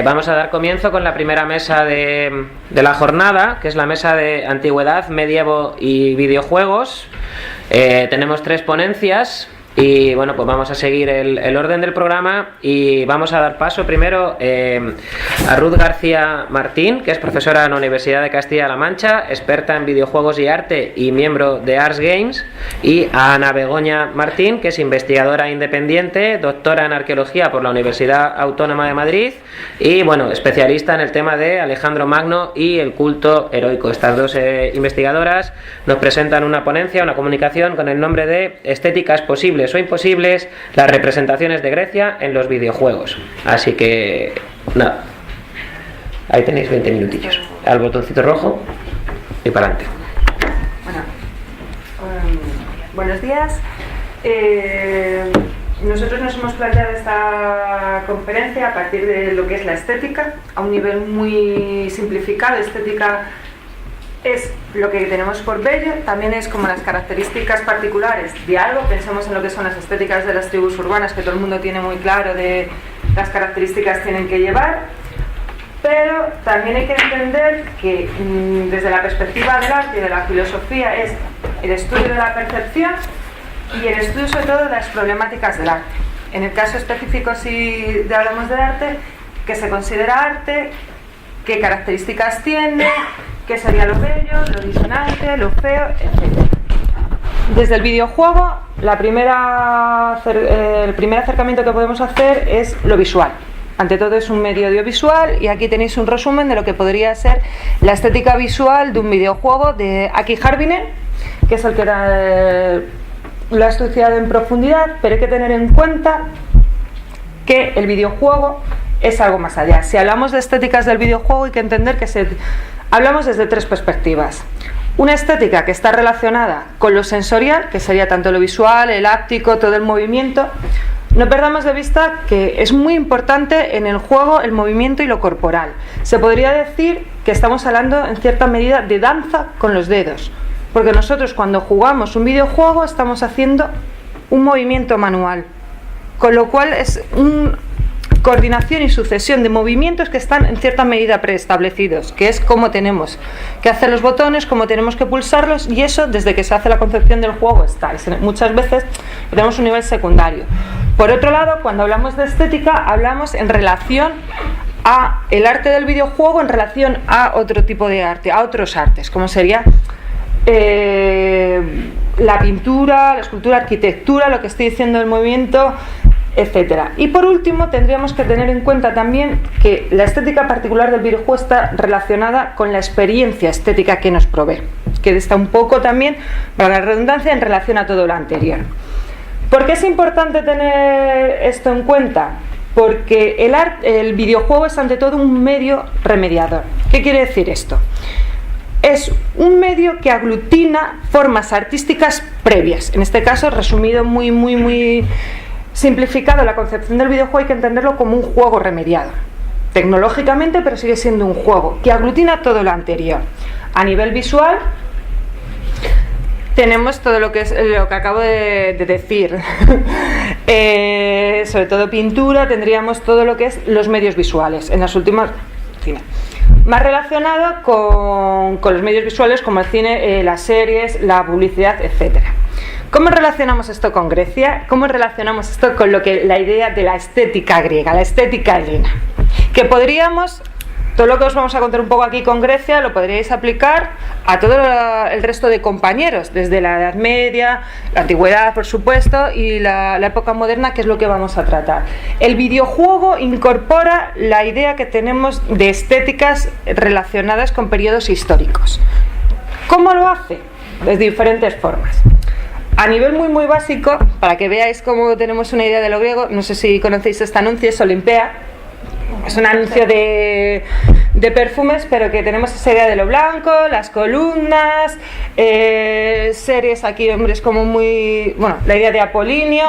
Vamos a dar comienzo con la primera mesa de la jornada, que es la mesa de Antigüedad, Medievo y Videojuegos. Tenemos 3 ponencias y pues vamos a seguir el orden del programa y vamos a dar paso primero a Ruth García Martín, que es profesora en la Universidad de Castilla-La Mancha, experta en videojuegos y arte y miembro de Arts Games, y a Ana Begoña Martín, que es investigadora independiente, doctora en arqueología por la Universidad Autónoma de Madrid y especialista en el tema de Alejandro Magno y el culto heroico. Estas 2 investigadoras nos presentan una ponencia, una comunicación con el nombre de Estéticas posibles o imposibles, las representaciones de Grecia en los videojuegos. Así que nada, ahí tenéis 20 minutillos, al botoncito rojo y para adelante. Buenos días. Nosotros nos hemos planteado esta conferencia a partir de lo que es la estética, a un nivel muy simplificado. Estética es lo que tenemos por bello, también es como las características particulares de algo. Pensemos en lo que son las estéticas de las tribus urbanas, que todo el mundo tiene muy claro de las características que tienen que llevar, pero también hay que entender que desde la perspectiva del arte y de la filosofía es el estudio de la percepción y el estudio sobre todo de las problemáticas del arte. En el caso específico, si hablamos del arte, ¿qué se considera arte? ¿Qué características tiene? ¿Qué sería lo bello, lo disonante, lo feo, etcétera? Desde el videojuego, el primer acercamiento que podemos hacer es lo visual. Ante todo es un medio audiovisual y aquí tenéis un resumen de lo que podría ser la estética visual de un videojuego de Aki Harvinen, que es el que lo ha estudiado en profundidad, pero hay que tener en cuenta que el videojuego es algo más allá. Si hablamos de estéticas del videojuego, hay que entender que hablamos desde 3 perspectivas. Una estética que está relacionada con lo sensorial, que sería tanto lo visual, el áptico, todo el movimiento. No perdamos de vista que es muy importante en el juego el movimiento y lo corporal. Se podría decir que estamos hablando en cierta medida de danza con los dedos, porque nosotros cuando jugamos un videojuego estamos haciendo un movimiento manual, con lo cual es coordinación y sucesión de movimientos que están en cierta medida preestablecidos, que es cómo tenemos que hacer los botones, cómo tenemos que pulsarlos, y eso desde que se hace la concepción del juego está. Muchas veces tenemos un nivel secundario. Por otro lado, cuando hablamos de estética, hablamos en relación a el arte del videojuego, en relación a otro tipo de arte, a otros artes, como sería la pintura, la escultura, arquitectura, lo que estoy diciendo del movimiento, etcétera. Y por último, tendríamos que tener en cuenta también que la estética particular del videojuego está relacionada con la experiencia estética que nos provee, que está un poco también, para la redundancia, en relación a todo lo anterior. ¿Por qué es importante tener esto en cuenta? Porque el videojuego es ante todo un medio remediador. ¿Qué quiere decir esto? Es un medio que aglutina formas artísticas previas. En este caso, resumido muy simplificado, la concepción del videojuego hay que entenderlo como un juego remediado. Tecnológicamente, pero sigue siendo un juego que aglutina todo lo anterior. A nivel visual, tenemos todo lo que acabo de decir. Sobre todo pintura, tendríamos todo lo que es los medios visuales. En las últimas, cine. Más relacionado con los medios visuales como el cine, las series, la publicidad, etcétera. ¿Cómo relacionamos esto con Grecia? ¿Cómo relacionamos esto con la idea de la estética griega, la estética helena? Que todo lo que os vamos a contar un poco aquí con Grecia, lo podríais aplicar a todo el resto de compañeros, desde la Edad Media, la Antigüedad, por supuesto, y la época moderna, que es lo que vamos a tratar. El videojuego incorpora la idea que tenemos de estéticas relacionadas con periodos históricos. ¿Cómo lo hace? De diferentes formas. A nivel muy básico, para que veáis cómo tenemos una idea de lo griego, no sé si conocéis este anuncio, es Olimpea. Es un anuncio de perfumes, pero que tenemos esa idea de lo blanco, las columnas, series aquí, hombres como la idea de Apolinio,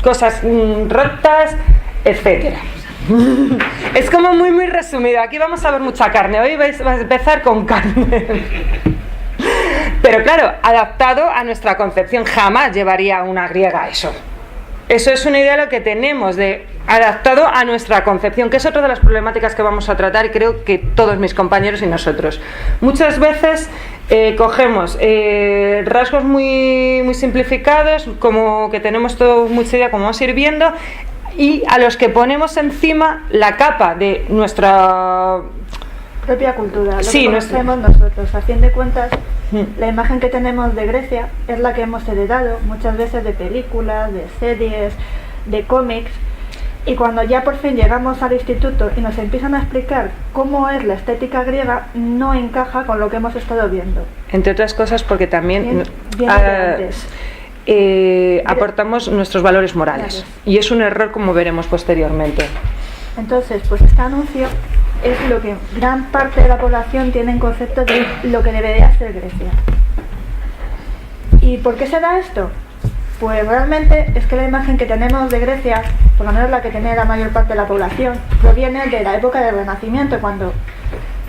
cosas rotas, etcétera. Es como muy resumido. Aquí vamos a ver mucha carne. Hoy vais a empezar con carne. Pero claro, adaptado a nuestra concepción. Jamás llevaría una griega eso. Eso es una idea de lo que tenemos de adaptado a nuestra concepción, que es otra de las problemáticas que vamos a tratar, y creo que todos mis compañeros y nosotros. Muchas veces cogemos rasgos muy, muy simplificados, como que tenemos todo mucha idea, como vamos a ir viendo, y a los que ponemos encima la capa de nuestra propia cultura, lo sí, que conocemos nosotros. A fin de cuentas, la imagen que tenemos de Grecia es la que hemos heredado muchas veces de películas, de series, de cómics, y cuando ya por fin llegamos al instituto y nos empiezan a explicar cómo es la estética griega, no encaja con lo que hemos estado viendo. Entre otras cosas porque también aportamos nuestros valores morales, y es un error, como veremos posteriormente. Entonces, pues este anuncio es lo que gran parte de la población tiene en concepto de lo que debería ser Grecia. ¿Y por qué se da esto? Pues realmente es que la imagen que tenemos de Grecia, por lo menos la que tiene la mayor parte de la población, proviene de la época del Renacimiento, cuando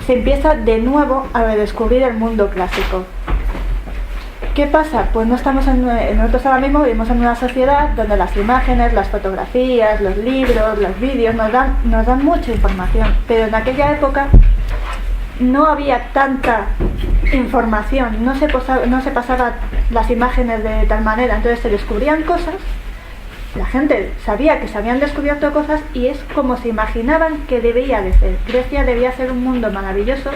se empieza de nuevo a redescubrir el mundo clásico. ¿Qué pasa? Pues no estamos nosotros ahora mismo vivimos en una sociedad donde las imágenes, las fotografías, los libros, los vídeos nos dan mucha información, pero en aquella época no había tanta información, no se pasaban las imágenes de tal manera, entonces se descubrían cosas, la gente sabía que se habían descubierto cosas y es como se imaginaban que debía de ser. Grecia debía ser un mundo maravilloso,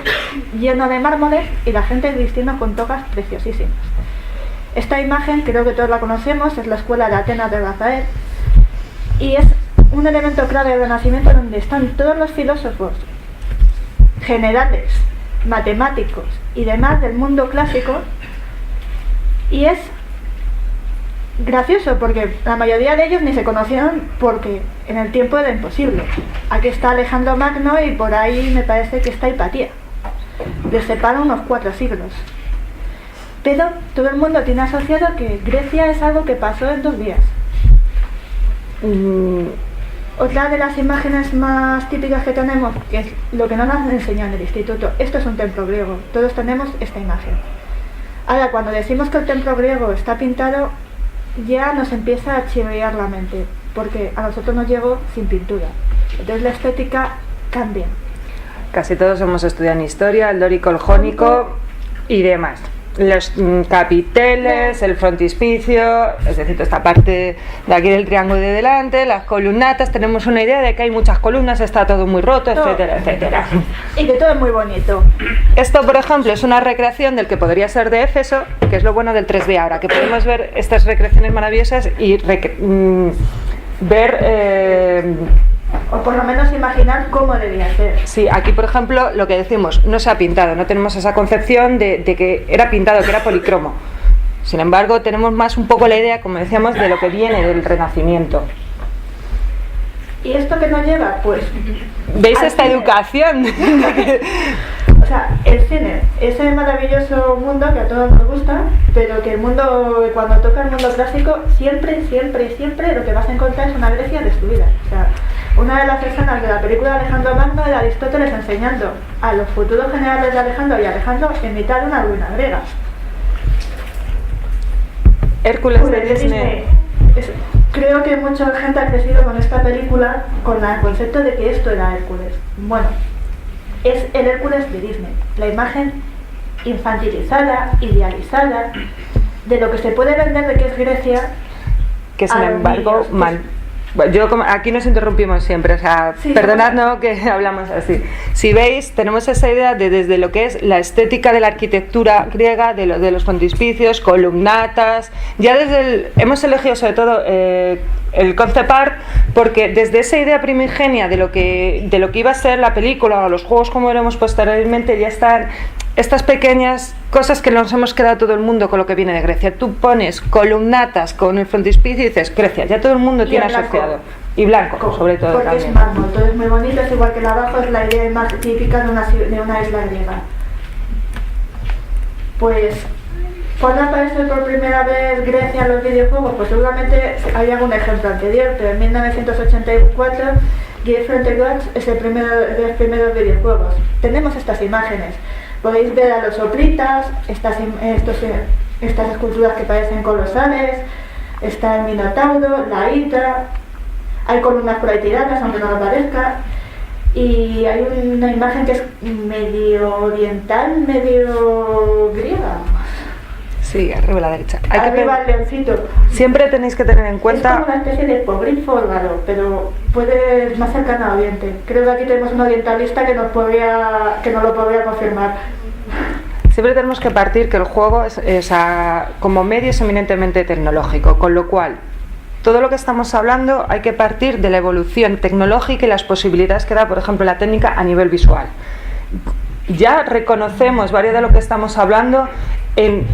lleno de mármoles y la gente vistiendo con togas preciosísimas. Esta imagen creo que todos la conocemos, es la escuela de Atenas de Rafael, y es un elemento clave del Renacimiento donde están todos los filósofos generales, matemáticos y demás del mundo clásico, y es gracioso porque la mayoría de ellos ni se conocían porque en el tiempo era imposible. Aquí está Alejandro Magno y por ahí me parece que está Hipatía. Les separan unos 4 siglos. Pero todo el mundo tiene asociado que Grecia es algo que pasó en 2 días. Otra de las imágenes más típicas que tenemos, que es lo que no nos enseñan en el instituto, esto es un templo griego, todos tenemos esta imagen. Ahora, cuando decimos que el templo griego está pintado, ya nos empieza a chirriar la mente, porque a nosotros nos llegó sin pintura. Entonces la estética cambia. Casi todos hemos estudiado en historia, el dórico, el jónico y demás. Los capiteles, el frontispicio, es decir, esta parte de aquí del triángulo de delante, las columnatas, tenemos una idea de que hay muchas columnas, está todo muy roto, etcétera, etcétera. Y que todo es muy bonito. Esto, por ejemplo, es una recreación del que podría ser de Éfeso, que es lo bueno del 3D ahora, que podemos ver estas recreaciones maravillosas y ver... o por lo menos imaginar cómo debía ser. Sí, aquí por ejemplo lo que decimos, no se ha pintado, no tenemos esa concepción de que era pintado, que era policromo. Sin embargo, tenemos más un poco la idea, como decíamos, de lo que viene del Renacimiento. ¿Y esto qué nos lleva? Pues... ¿Veis esta educación? O sea, el cine, ese maravilloso mundo que a todos nos gusta, pero que el mundo, cuando toca el mundo clásico, siempre lo que vas a encontrar es una Grecia destruida. O sea, una de las escenas de la película de Alejandro Magno era Aristóteles enseñando a los futuros generales de Alejandro y Alejandro en mitad de una ruina griega. Hércules de Disney. Creo que mucha gente ha crecido con esta película con el concepto de que esto era Hércules. Bueno, es el Hércules de Disney, la imagen infantilizada, idealizada, de lo que se puede vender de que es Grecia, que sin embargo aquí nos interrumpimos siempre, o sea, sí, perdonadnos que hablamos así. Si veis, tenemos esa idea de desde lo que es la estética de la arquitectura griega, de los frontispicios, columnatas, ya hemos elegido sobre todo el concept art, porque desde esa idea primigenia de lo que iba a ser la película o los juegos como veremos posteriormente, ya están estas pequeñas cosas que nos hemos quedado todo el mundo con lo que viene de Grecia. Tú pones columnatas con el frontispicio y dices Grecia, ya todo el mundo tiene asociado. Y blanco, sobre todo. Porque también es mármol, todo es muy bonito, es igual que el abajo, es la idea más típica de una isla griega. Pues, ¿cuándo aparece por primera vez Grecia en los videojuegos? Pues seguramente hay algún ejemplo anterior, pero en 1984 Gears Gods es el primero de los primeros videojuegos. Tenemos estas imágenes. Podéis ver a los soplitas, estas esculturas que parecen colosales, está el Minotauro, la Hidra. Hay columnas por ahí tiradas, aunque no lo parezca. Y hay una imagen que es medio oriental, medio griega. Sí, arriba a la derecha. Arriba el leoncito. Siempre tenéis que tener en cuenta... Es como una especie de hipogrifo raro, pero puede más cercano a Oriente. Creo que aquí tenemos un orientalista que nos lo podría confirmar. Siempre tenemos que partir que el juego como medio es eminentemente tecnológico, con lo cual todo lo que estamos hablando hay que partir de la evolución tecnológica y las posibilidades que da, por ejemplo, la técnica a nivel visual. Ya reconocemos varios de lo que estamos hablando en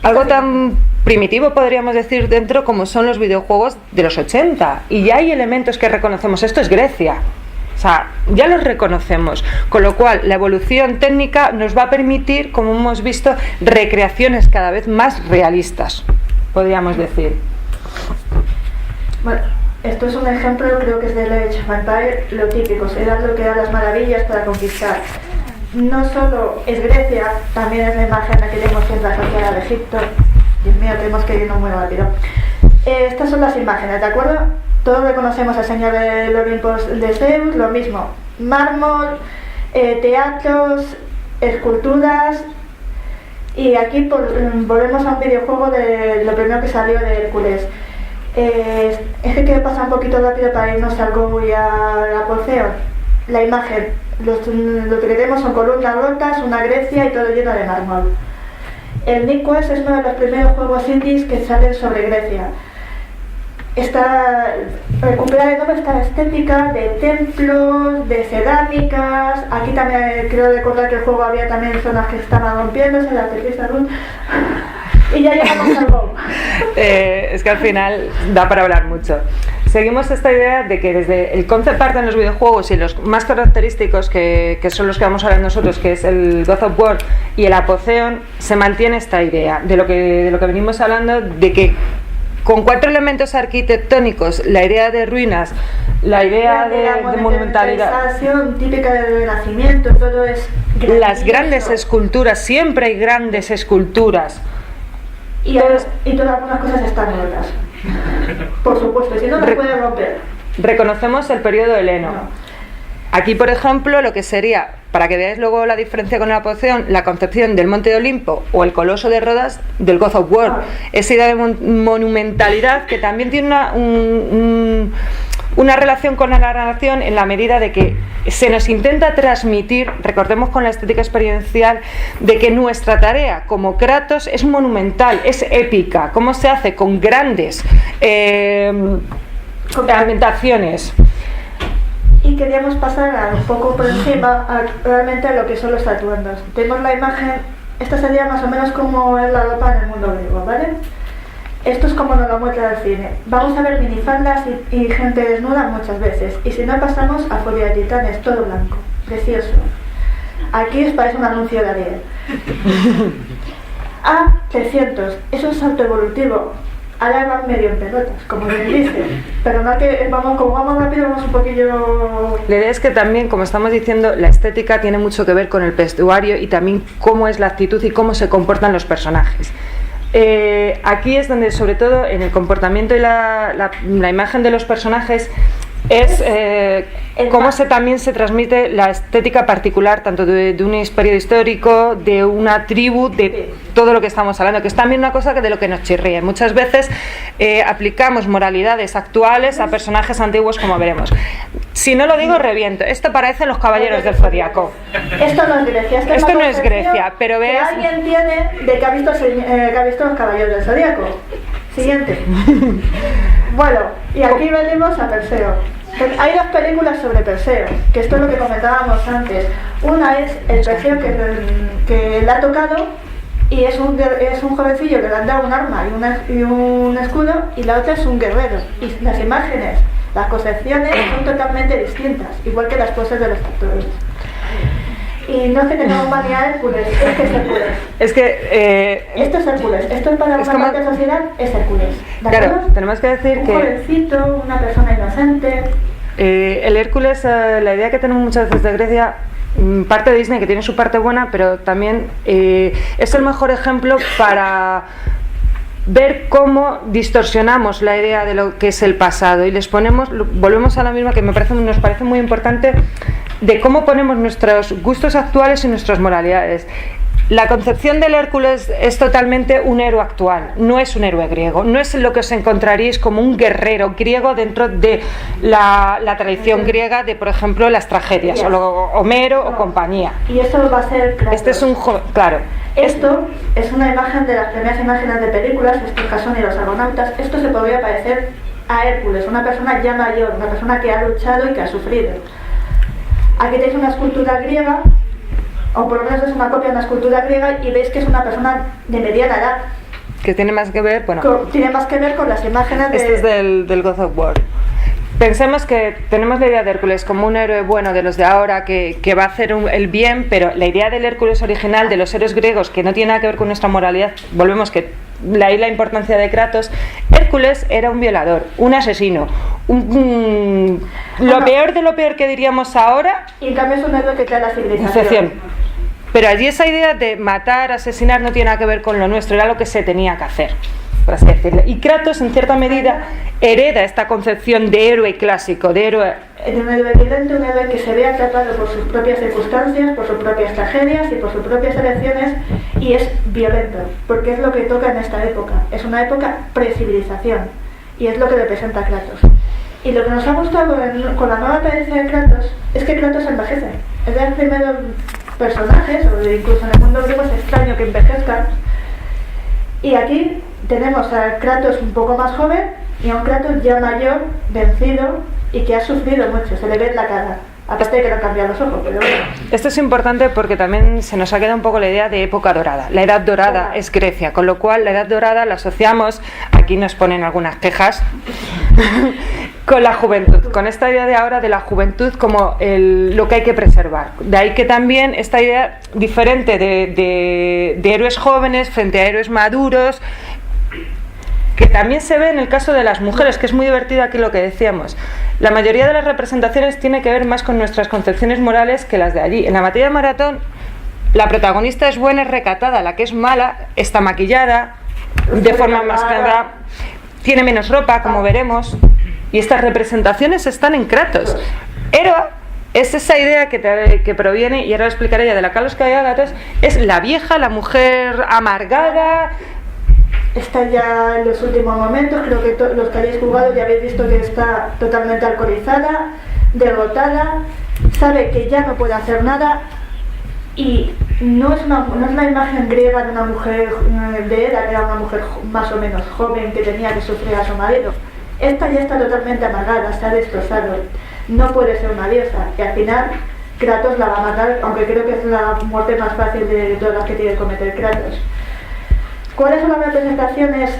algo tan primitivo, podríamos decir, dentro como son los videojuegos de los 80, y ya hay elementos que reconocemos. Esto es Grecia. O sea, ya los reconocemos, con lo cual la evolución técnica nos va a permitir, como hemos visto, recreaciones cada vez más realistas, podríamos decir. Bueno, esto es un ejemplo, creo que es de Age of Empires, lo típico, se da lo que da las maravillas para conquistar. No solo es Grecia, también es la imagen que tenemos siempre asociada de Egipto. Dios mío, tenemos que irnos muy rápido. Estas son las imágenes, ¿de acuerdo? Todos reconocemos al señor del Olimpo de Zeus, lo mismo. Mármol, teatros, esculturas. Y aquí volvemos a un videojuego de lo primero que salió de Hércules. Es que quiero pasar un poquito rápido para irnos al Go y al Apoceo. La imagen, lo que tenemos son columnas rotas, una Grecia y todo lleno de mármol. El Nick Quest es uno de los primeros juegos indies que salen sobre Grecia. Recupera de nuevo esta estética de templos, de cerámicas. Aquí también creo recordar que el juego había también zonas que estaban rompiéndose, la Tetris Run. Y ya llegamos al Go. Es que al final da para hablar mucho. Seguimos esta idea de que desde el concept art en los videojuegos y los más característicos que son los que vamos a hablar nosotros, que es el God of War y el Apotheon, se mantiene esta idea de lo que venimos hablando, de que con 4 elementos arquitectónicos, la idea de ruinas, la idea de monumentalidad, típica del Renacimiento, todo es grandioso. Las grandes esculturas, siempre hay grandes esculturas. Y todas algunas cosas están rotas. Por supuesto, si no las puede romper. Reconocemos el periodo heleno. No. Aquí, por ejemplo, lo que sería, para que veáis luego la diferencia con el Apotheon, la concepción del Monte de Olimpo o el Coloso de Rodas del God of War. Esa idea de monumentalidad que también tiene una relación con la narración en la medida de que se nos intenta transmitir, recordemos con la estética experiencial, de que nuestra tarea como Kratos es monumental, es épica. ¿Cómo se hace? Con grandes ambientaciones. Y queríamos pasar un poco por encima realmente a lo que son los atuendos. Tenemos la imagen, esta sería más o menos como es la ropa en el mundo griego, ¿vale? Esto es como nos lo muestra el cine. Vamos a ver minifaldas y gente desnuda muchas veces. Y si no pasamos a Furia de Titanes, todo blanco, precioso. Aquí os parece un anuncio de Ariel. A300, es un salto evolutivo. Ahora van medio en pelotas, como bien dice. Pero no que como vamos rápido, vamos un poquillo... La idea es que también, como estamos diciendo, la estética tiene mucho que ver con el vestuario y también cómo es la actitud y cómo se comportan los personajes. Aquí es donde, sobre todo en el comportamiento y la imagen de los personajes, es cómo también se transmite la estética particular tanto de un periodo histórico, de una tribu, de todo lo que estamos hablando, que es también una cosa de lo que nos chirría. Muchas veces aplicamos moralidades actuales a personajes antiguos, como veremos. Si no lo digo, reviento. Esto parecen los caballeros del Zodíaco. Esto no es Grecia. Esto no es Grecia, pero ves... Que alguien tiene de que ha visto los caballeros del Zodíaco. Siguiente. Bueno, y aquí venimos a Perseo. Hay 2 películas sobre Perseo, que esto es lo que comentábamos antes. Una es el Perseo que le ha tocado y es un jovencillo que le han dado un arma y un escudo, y la otra es un guerrero. Y las imágenes, las concepciones son totalmente distintas, igual que las poses de los actores. Y no es que tengamos manía de Hércules, es que es Hércules. Es que... esto es Hércules, esto es para una parte de sociedad, es Hércules. Claro, tenemos que decir un que... Un jovencito, una persona inocente... el Hércules, la idea que tenemos muchas veces de Grecia, parte de Disney, que tiene su parte buena, pero también es el mejor ejemplo para ver cómo distorsionamos la idea de lo que es el pasado y les ponemos, volvemos a la misma que nos parece muy importante, de cómo ponemos nuestros gustos actuales y nuestras moralidades. La concepción del Hércules es totalmente un héroe actual, no es un héroe griego, no es lo que os encontraréis como un guerrero griego dentro de la tradición griega de, por ejemplo, las tragedias, o Homero o compañía. Y eso va a ser Kratos. Este es un claro. Esto es una imagen de las primeras imágenes de películas, estos Jasón y los Argonautas. Esto se podría parecer a Hércules, una persona ya mayor, una persona que ha luchado y que ha sufrido. Aquí tenéis una escultura griega, o por lo menos es una copia de una escultura griega, y veis que es una persona de mediana edad. Que tiene más que ver, tiene más que ver con las imágenes de... Este es del God of War. Pensemos que tenemos la idea de Hércules como un héroe bueno de los de ahora que va a hacer el bien, pero la idea del Hércules original, de los héroes griegos, que no tiene nada que ver con nuestra moralidad, volvemos que ahí la importancia de Kratos. Hércules era un violador, un asesino, lo peor de lo peor que diríamos ahora. Y en cambio es un héroe que crea la civilización. Pero allí esa idea de matar, asesinar, no tiene nada que ver con lo nuestro, era lo que se tenía que hacer, por así decirlo. Y Kratos, en cierta medida, hereda esta concepción de héroe clásico, de héroe... Un héroe violento, un héroe que se ve atrapado por sus propias circunstancias, por sus propias tragedias y por sus propias elecciones, y es violento, porque es lo que toca en esta época. Es una época pre-civilización, y es lo que representa Kratos. Y lo que nos ha gustado con la nueva apariencia de Kratos es que Kratos envejece. Es de los primeros personajes, o incluso en el mundo griego es extraño que envejezcan. Y aquí tenemos a Kratos un poco más joven y a un Kratos ya mayor, vencido y que ha sufrido mucho, se le ve en la cara. Aparte de que le han cambiado los ojos, pero bueno. Esto es importante porque también se nos ha quedado un poco la idea de época dorada. La edad dorada es Grecia, con lo cual la edad dorada la asociamos, aquí nos ponen algunas quejas, con la juventud, con esta idea de ahora de la juventud como lo que hay que preservar. De ahí que también esta idea diferente de héroes jóvenes frente a héroes maduros, que también se ve en el caso de las mujeres, que es muy divertido aquí lo que decíamos. La mayoría de las representaciones tiene que ver más con nuestras concepciones morales que las de allí. En la materia de Maratón, la protagonista es buena, es recatada, la que es mala está maquillada, de forma más clara, tiene menos ropa, como veremos, y estas representaciones están en Kratos. Héroe es esa idea que proviene, y ahora lo explicaré ya, de la Kalos Kaiagatos, es la vieja, la mujer amargada. Está ya en los últimos momentos, creo que los que hayáis jugado ya habéis visto que está totalmente alcoholizada, derrotada, sabe que ya no puede hacer nada, y no es la imagen griega de una mujer de Hera, que era una mujer más o menos joven que tenía que sufrir a su marido. Esta ya está totalmente amargada, está destrozado, no puede ser una diosa, y al final Kratos la va a matar, aunque creo que es la muerte más fácil de todas las que tiene que cometer Kratos. ¿Cuáles son las representaciones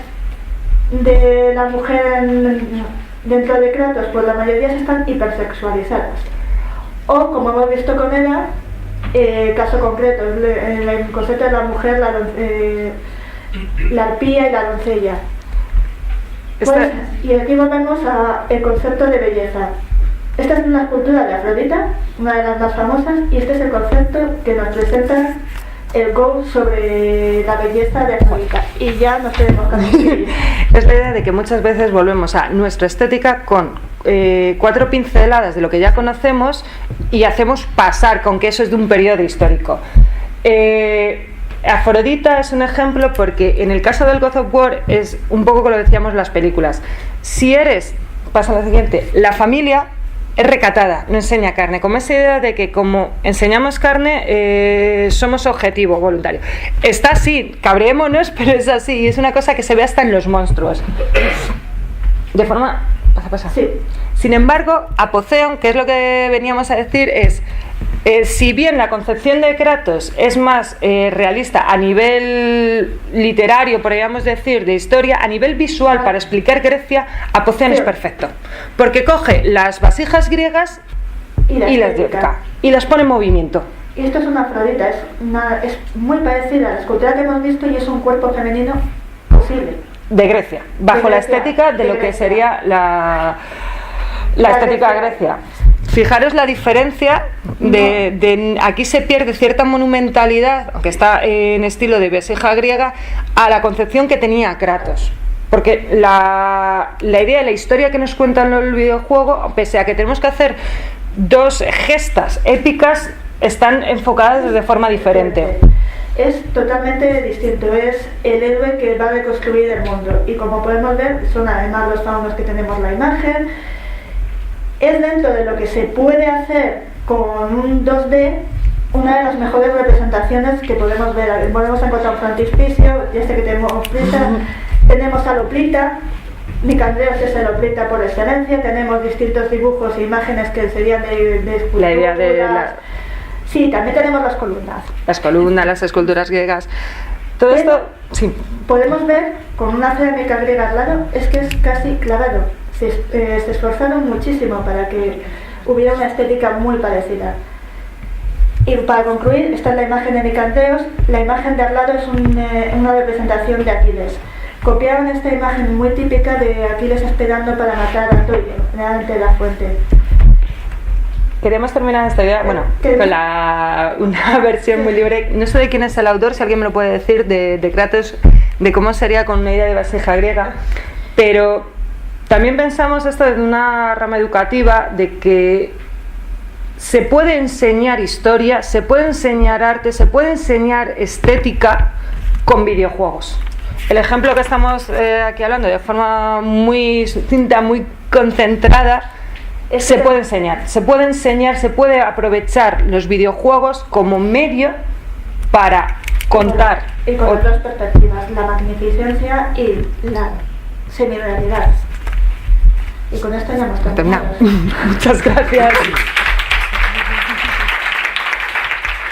de la mujer dentro de Kratos? Pues la mayoría están hipersexualizadas. O, como hemos visto con Hera, caso concreto, el concepto de la mujer, la arpía y la doncella. Pues, y aquí volvemos al concepto de belleza. Esta es una escultura de Afrodita, una de las más famosas, y este es el concepto que nos presenta el Go sobre la belleza de Afrodita. Y ya nos tenemos que decidir. Es la idea de que muchas veces volvemos a nuestra estética con 4 pinceladas de lo que ya conocemos y hacemos pasar con que eso es de un periodo histórico. Afrodita es un ejemplo porque en el caso del God of War es un poco como lo decíamos en las películas. Si eres, pasa lo siguiente, la familia es recatada, no enseña carne, como esa idea de que como enseñamos carne somos objetivo voluntario. Está así, cabrémonos, pero es así, y es una cosa que se ve hasta en los monstruos. De forma... pasa. Sí. Sin embargo, Apotheon, que es lo que veníamos a decir, es si bien la concepción de Kratos es más realista a nivel literario, podríamos decir, de historia, a nivel visual para explicar Grecia, Apotheon es perfecto, porque coge las vasijas griegas y las pone en movimiento. Y esto es una Afrodita, es muy parecida a la escultura que hemos visto y es un cuerpo femenino posible. De Grecia, bajo la estética de lo que sería la estética de Grecia. fijaros la diferencia de aquí se pierde cierta monumentalidad, aunque está en estilo de vasija griega, a la concepción que tenía Kratos. Porque la idea, la historia que nos cuentan el videojuego, pese a que tenemos que hacer dos gestas épicas, están enfocadas de forma diferente. Es totalmente distinto, es el héroe que va a reconstruir el mundo. Y como podemos ver, son además los faunos que tenemos la imagen. Es dentro de lo que se puede hacer con un 2D, una de las mejores representaciones que podemos ver. Podemos encontrar un frontispicio, ya sé que tenemos Prita, tenemos a Loplita, Nicandreos es el Loplita por excelencia, tenemos distintos dibujos e imágenes que serían de esculturas. La idea de la... Sí, también tenemos las columnas. Las columnas, las esculturas griegas. Todo esto, sí. Podemos ver con una cerámica griega al lado, es que es casi clavado. Se esforzaron muchísimo para que hubiera una estética muy parecida. Y para concluir, esta es la imagen de Nicandreos. La imagen de al lado es una representación de Aquiles. Copiaron esta imagen muy típica de Aquiles esperando para matar a Troya, delante de la fuente. Queremos terminar esta idea, bueno, con una versión muy libre. No sé de quién es el autor, si alguien me lo puede decir, de Kratos, de cómo sería con una idea de vasija griega. Pero también pensamos esto desde una rama educativa, de que se puede enseñar historia, se puede enseñar arte, se puede enseñar estética con videojuegos. El ejemplo que estamos aquí hablando de forma muy sucinta, muy concentrada, se puede enseñar, se puede aprovechar los videojuegos como medio para contar. Y con las dos perspectivas, la magnificencia y la semi-realidad. Y con esto ya hemos terminado. Muchas gracias.